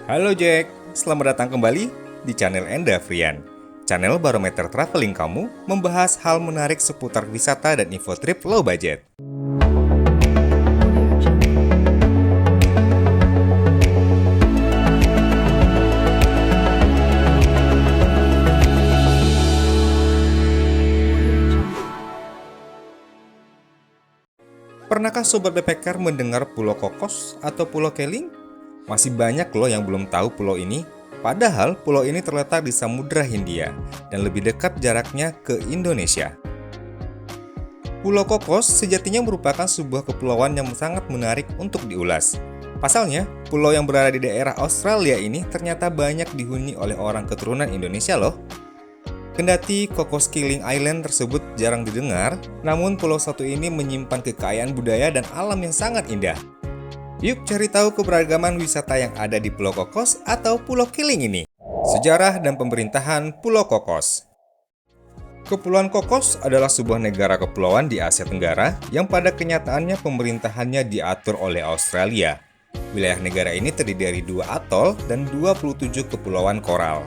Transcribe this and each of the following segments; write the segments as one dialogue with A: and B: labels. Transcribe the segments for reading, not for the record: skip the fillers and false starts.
A: Halo Jack, selamat datang kembali di channel Enda Frian. Channel barometer traveling kamu membahas hal menarik seputar wisata dan info trip low budget. Pernahkah Sobat Backpacker mendengar Pulau Kokos atau Pulau Keling? Masih banyak loh yang belum tahu pulau ini. Padahal pulau ini terletak di Samudra Hindia dan lebih dekat jaraknya ke Indonesia. Pulau Kokos sejatinya merupakan sebuah kepulauan yang sangat menarik untuk diulas. Pasalnya, pulau yang berada di daerah Australia ini ternyata banyak dihuni oleh orang keturunan Indonesia loh. Kendati Cocos Keeling Island tersebut jarang didengar, namun pulau satu ini menyimpan kekayaan budaya dan alam yang sangat indah. Yuk cari tahu keberagaman wisata yang ada di Pulau Kokos atau Pulau Keeling ini. Sejarah dan pemerintahan Pulau Kokos. Kepulauan Kokos adalah sebuah negara kepulauan di Asia Tenggara yang pada kenyataannya pemerintahannya diatur oleh Australia. Wilayah negara ini terdiri dari 2 atol dan 27 kepulauan koral.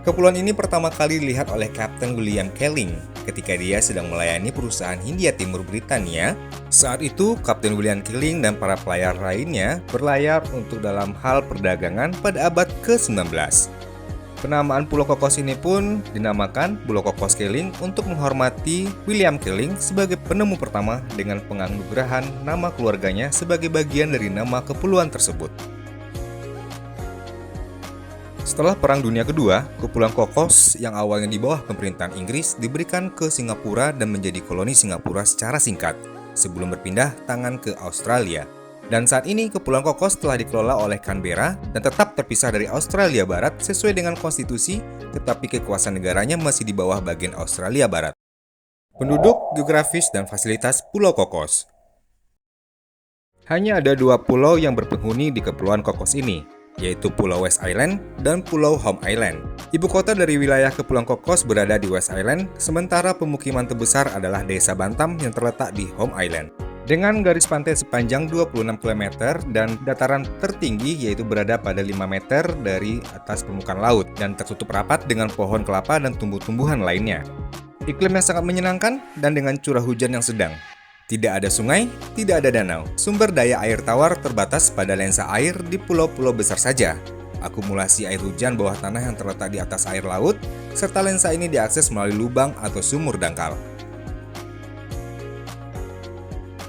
A: Kepulauan ini pertama kali dilihat oleh Kapten William Keeling ketika dia sedang melayani perusahaan Hindia Timur Britania. Saat itu, Kapten William Keeling dan para pelayar lainnya berlayar untuk dalam hal perdagangan pada abad ke-19. Penamaan Pulau Kokos ini pun dinamakan Pulau Cocos Keeling untuk menghormati William Keeling sebagai penemu pertama dengan penganugerahan nama keluarganya sebagai bagian dari nama kepulauan tersebut. Setelah Perang Dunia Kedua, Kepulauan Kokos yang awalnya di bawah pemerintahan Inggris diberikan ke Singapura dan menjadi koloni Singapura secara singkat, sebelum berpindah tangan ke Australia. Dan saat ini Kepulauan Kokos telah dikelola oleh Canberra dan tetap terpisah dari Australia Barat sesuai dengan konstitusi, tetapi kekuasaan negaranya masih di bawah bagian Australia Barat. Penduduk, geografis, dan fasilitas Pulau Kokos. Hanya ada 2 pulau yang berpenghuni di Kepulauan Kokos ini, yaitu Pulau West Island dan Pulau Home Island. Ibu kota dari wilayah Kepulauan Kokos berada di West Island, sementara pemukiman terbesar adalah Desa Bantam yang terletak di Home Island. Dengan garis pantai sepanjang 26 km dan dataran tertinggi yaitu berada pada 5 meter dari atas permukaan laut dan tertutup rapat dengan pohon kelapa dan tumbuh-tumbuhan lainnya. Iklim yang sangat menyenangkan dan dengan curah hujan yang sedang. Tidak ada sungai, tidak ada danau. Sumber daya air tawar terbatas pada lensa air di pulau-pulau besar saja. Akumulasi air hujan bawah tanah yang terletak di atas air laut, serta lensa ini diakses melalui lubang atau sumur dangkal.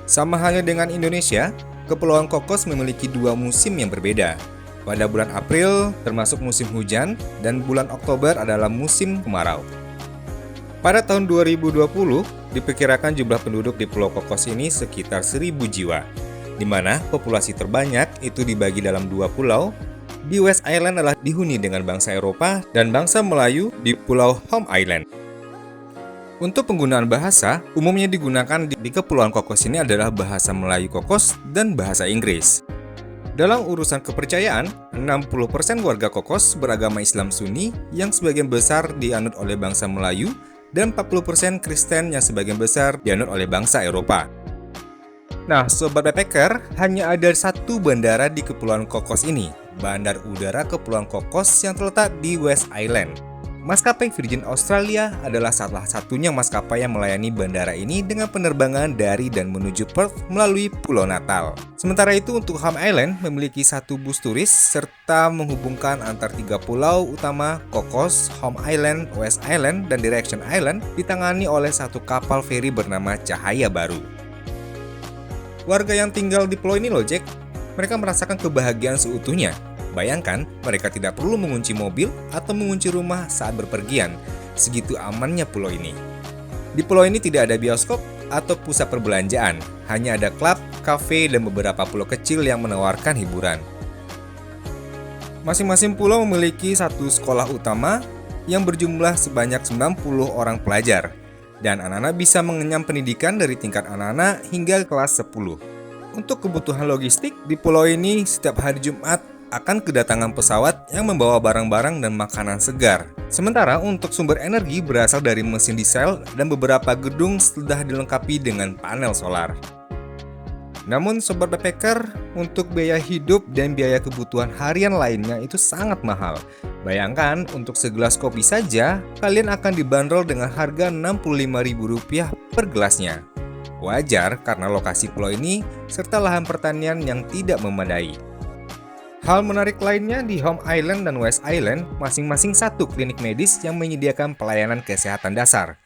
A: Sama halnya dengan Indonesia, Kepulauan Kokos memiliki 2 musim yang berbeda. Pada bulan April termasuk musim hujan dan bulan Oktober adalah musim kemarau. Pada tahun 2020, diperkirakan jumlah penduduk di Pulau Kokos ini sekitar 1.000 jiwa, di mana populasi terbanyak itu dibagi dalam 2 pulau. Di West Island adalah dihuni dengan bangsa Eropa dan bangsa Melayu di Pulau Home Island. Untuk penggunaan bahasa, umumnya digunakan di Kepulauan Kokos ini adalah bahasa Melayu Kokos dan bahasa Inggris. Dalam urusan kepercayaan, 60% warga Kokos beragama Islam Sunni yang sebagian besar dianut oleh bangsa Melayu dan 40% Kristen yang sebagian besar dianut oleh bangsa Eropa. Nah, Sobat Backpacker, hanya ada 1 bandara di Kepulauan Kokos ini, Bandar Udara Kepulauan Kokos yang terletak di West Island. Maskapai Virgin Australia adalah salah satunya maskapai yang melayani bandara ini dengan penerbangan dari dan menuju Perth melalui Pulau Natal. Sementara itu untuk Home Island memiliki 1 bus turis serta menghubungkan antar 3 pulau utama Kokos, Home Island, West Island, dan Direction Island ditangani oleh 1 kapal feri bernama Cahaya Baru. Warga yang tinggal di pulau ini loh Jack, mereka merasakan kebahagiaan seutuhnya. Bayangkan, mereka tidak perlu mengunci mobil atau mengunci rumah saat berpergian. Segitu amannya pulau ini. Di pulau ini tidak ada bioskop atau pusat perbelanjaan. Hanya ada klub, kafe, dan beberapa pulau kecil yang menawarkan hiburan. Masing-masing pulau memiliki 1 sekolah utama yang berjumlah sebanyak 90 orang pelajar. Dan anak-anak bisa mengenyam pendidikan dari tingkat anak-anak hingga kelas 10. Untuk kebutuhan logistik, di pulau ini setiap hari Jumat akan kedatangan pesawat yang membawa barang-barang dan makanan segar. Sementara untuk sumber energi berasal dari mesin diesel dan beberapa gedung sudah dilengkapi dengan panel solar. Namun sobat backpacker, untuk biaya hidup dan biaya kebutuhan harian lainnya itu sangat mahal. Bayangkan, untuk segelas kopi saja, kalian akan dibanderol dengan harga Rp65.000 per gelasnya. Wajar karena lokasi pulau ini serta lahan pertanian yang tidak memadai. Hal menarik lainnya di Home Island dan West Island, masing-masing satu klinik medis yang menyediakan pelayanan kesehatan dasar.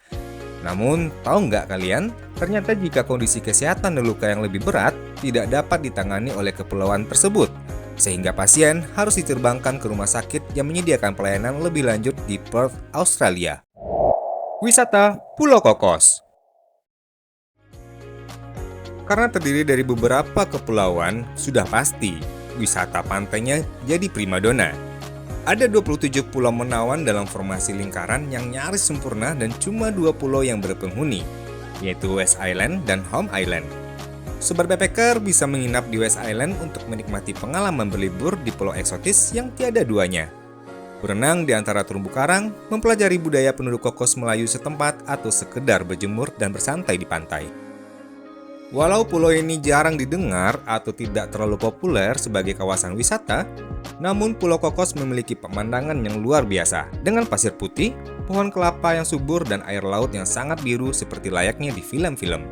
A: Namun, tahu nggak kalian, ternyata jika kondisi kesehatan dan luka yang lebih berat tidak dapat ditangani oleh kepulauan tersebut, sehingga pasien harus diterbangkan ke rumah sakit yang menyediakan pelayanan lebih lanjut di Perth, Australia. Wisata Pulau Kokos. Karena terdiri dari beberapa kepulauan, sudah pasti wisata pantainya jadi primadona. Ada 27 pulau menawan dalam formasi lingkaran yang nyaris sempurna dan cuma 2 pulau yang berpenghuni, yaitu West Island dan Home Island. Sobat backpacker bisa menginap di West Island untuk menikmati pengalaman berlibur di pulau eksotis yang tiada duanya. Berenang di antara terumbu karang, mempelajari budaya penduduk Kokos Melayu setempat, atau sekedar berjemur dan bersantai di pantai. Walau pulau ini jarang didengar atau tidak terlalu populer sebagai kawasan wisata, namun Pulau Kokos memiliki pemandangan yang luar biasa, dengan pasir putih, pohon kelapa yang subur, dan air laut yang sangat biru seperti layaknya di film-film.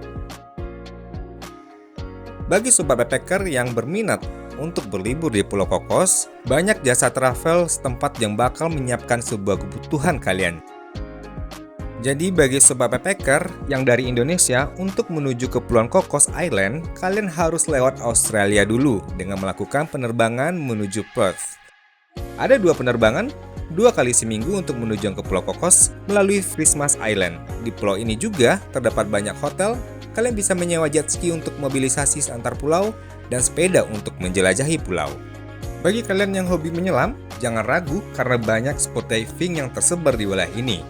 A: Bagi sobat backpacker yang berminat untuk berlibur di Pulau Kokos, banyak jasa travel setempat yang bakal menyiapkan sebuah kebutuhan kalian. Jadi bagi sobat backpacker yang dari Indonesia untuk menuju ke Pulau Kokos Island, kalian harus lewat Australia dulu dengan melakukan penerbangan menuju Perth. Ada 2 penerbangan, 2 kali seminggu untuk menuju ke Pulau Kokos melalui Christmas Island. Di pulau ini juga terdapat banyak hotel, kalian bisa menyewa jet ski untuk mobilisasi antar pulau dan sepeda untuk menjelajahi pulau. Bagi kalian yang hobi menyelam, jangan ragu karena banyak spot diving yang tersebar di wilayah ini.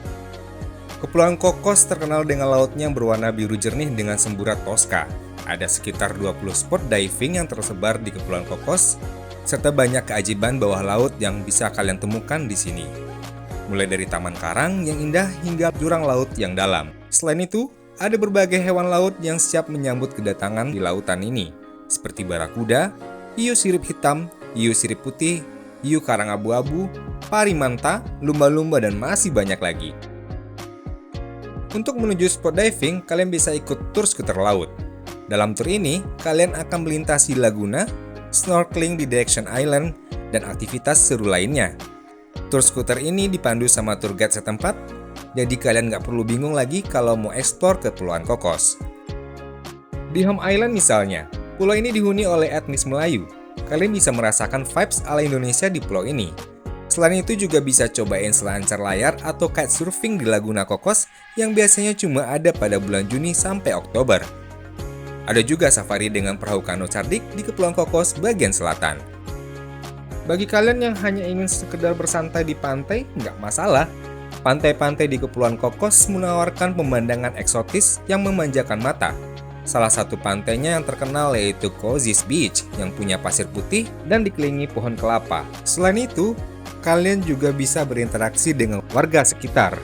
A: Kepulauan Kokos terkenal dengan lautnya yang berwarna biru jernih dengan semburat Tosca. Ada sekitar 20 spot diving yang tersebar di Kepulauan Kokos, serta banyak keajaiban bawah laut yang bisa kalian temukan di sini. Mulai dari taman karang yang indah hingga jurang laut yang dalam. Selain itu, ada berbagai hewan laut yang siap menyambut kedatangan di lautan ini, seperti barakuda, hiu sirip hitam, hiu sirip putih, hiu karang abu-abu, parimanta, lumba-lumba, dan masih banyak lagi. Untuk menuju spot diving, kalian bisa ikut tur skuter laut. Dalam tur ini, kalian akan melintasi laguna, snorkeling di Direction Island, dan aktivitas seru lainnya. Tur skuter ini dipandu sama tour guide setempat, jadi kalian nggak perlu bingung lagi kalau mau eksplor ke Kepulauan Kokos. Di Home Island misalnya, pulau ini dihuni oleh etnis Melayu. Kalian bisa merasakan vibes ala Indonesia di pulau ini. Selain itu juga bisa cobain selancar layar atau kite surfing di Laguna Kokos yang biasanya cuma ada pada bulan Juni sampai Oktober. Ada juga safari dengan perahu kano cerdik di Kepulauan Kokos bagian selatan. Bagi kalian yang hanya ingin sekedar bersantai di pantai, nggak masalah. Pantai-pantai di Kepulauan Kokos menawarkan pemandangan eksotis yang memanjakan mata. Salah satu pantainya yang terkenal yaitu Cozi's Beach yang punya pasir putih dan dikelilingi pohon kelapa. Selain itu, kalian juga bisa berinteraksi dengan warga sekitar.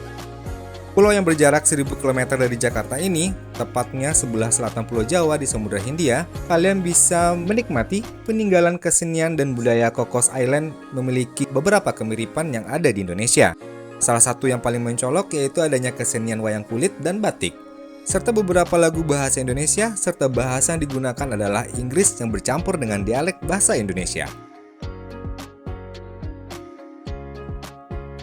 A: Pulau yang berjarak 1000 km dari Jakarta ini, tepatnya sebelah selatan Pulau Jawa di Samudra Hindia, kalian bisa menikmati peninggalan kesenian dan budaya Kokos Island memiliki beberapa kemiripan yang ada di Indonesia. Salah satu yang paling mencolok yaitu adanya kesenian wayang kulit dan batik, serta beberapa lagu bahasa Indonesia, serta bahasa yang digunakan adalah Inggris yang bercampur dengan dialek bahasa Indonesia.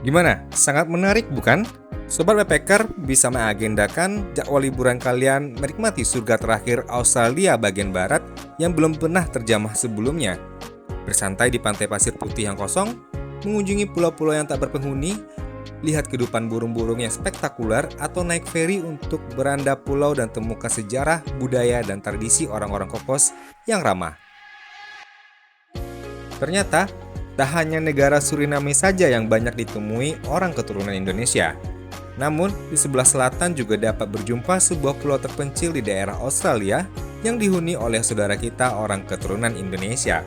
A: Gimana? Sangat menarik bukan? Sobat backpacker bisa mengagendakan jadwal liburan kalian menikmati surga terakhir Australia bagian barat yang belum pernah terjamah sebelumnya. Bersantai di pantai pasir putih yang kosong, mengunjungi pulau-pulau yang tak berpenghuni, lihat kehidupan burung-burung yang spektakuler, atau naik feri untuk beranda pulau dan temukan sejarah, budaya, dan tradisi orang-orang Kokos yang ramah. Ternyata, tak hanya negara Suriname saja yang banyak ditemui orang keturunan Indonesia. Namun, di sebelah selatan juga dapat berjumpa sebuah pulau terpencil di daerah Australia yang dihuni oleh saudara kita orang keturunan Indonesia.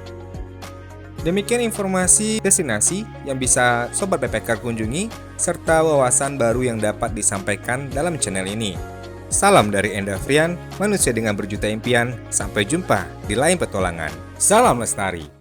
A: Demikian informasi destinasi yang bisa Sobat backpacker kunjungi, serta wawasan baru yang dapat disampaikan dalam channel ini. Salam dari Enda Frian, manusia dengan berjuta impian. Sampai jumpa di lain petualangan. Salam lestari.